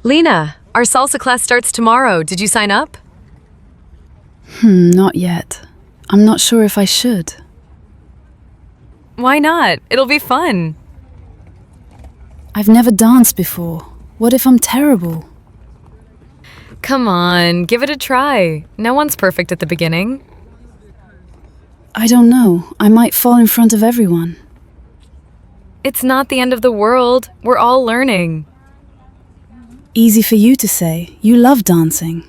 Lena, our salsa class starts tomorrow. Did you sign up? Not yet. I'm not sure if I should. Why not? It'll be fun. I've never danced before. What if I'm terrible? Come on, give it a try. No one's perfect at the beginning. I don't know. I might fall in front of everyone. It's not the end of the world. We're all learning. Easy for you to say. You love dancing.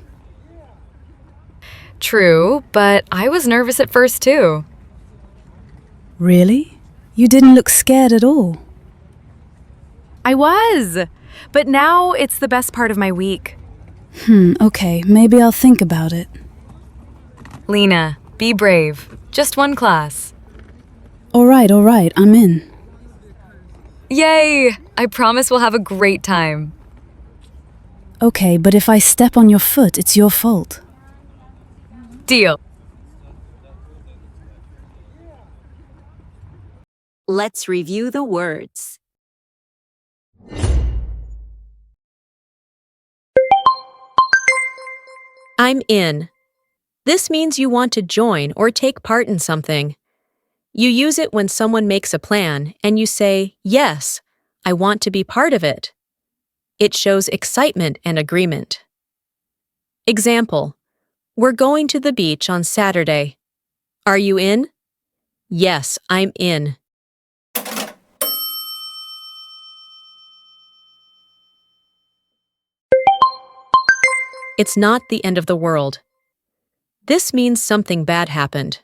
True, but I was nervous at first too. Really? You didn't look scared at all. I was, but now it's the best part of my week. Okay. Maybe I'll think about it. Lena, be brave. Just one class. All right. I'm in. Yay! I promise we'll have a great time. Okay, but if I step on your foot, it's your fault. Deal. Let's review the words. I'm in. This means you want to join or take part in something. You use it when someone makes a plan and you say, "Yes, I want to be part of it." It shows excitement and agreement. Example: We're going to the beach on Saturday. Are you in? Yes, I'm in. It's not the end of the world. This means something bad happened,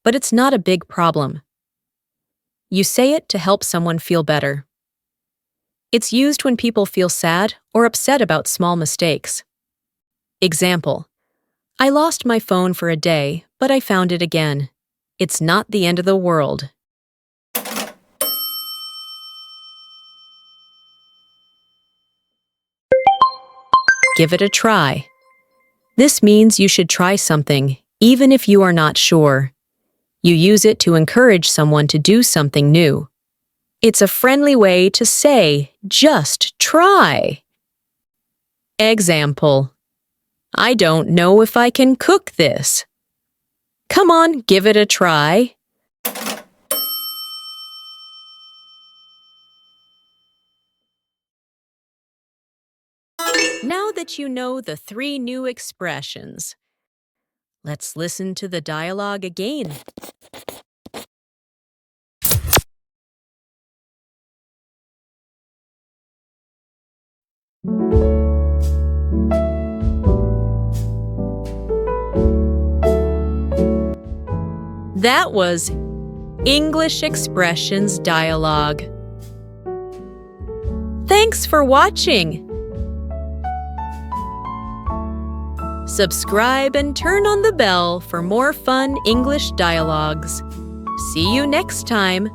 but it's not a big problem. You say it to help someone feel better. It's used when people feel sad or upset about small mistakes. Example: I lost my phone for a day, but I found it again. It's not the end of the world. Give it a try. This means you should try something, even if you are not sure. You use it to encourage someone to do something new. It's a friendly way to say, just try. Example: I don't know if I can cook this. Come on, give it a try. Now that you know the 3 new expressions, let's listen to the dialogue again. That was English Expressions Dialogue. Thanks for watching. Subscribe and turn on the bell for more fun English dialogues. See you next time.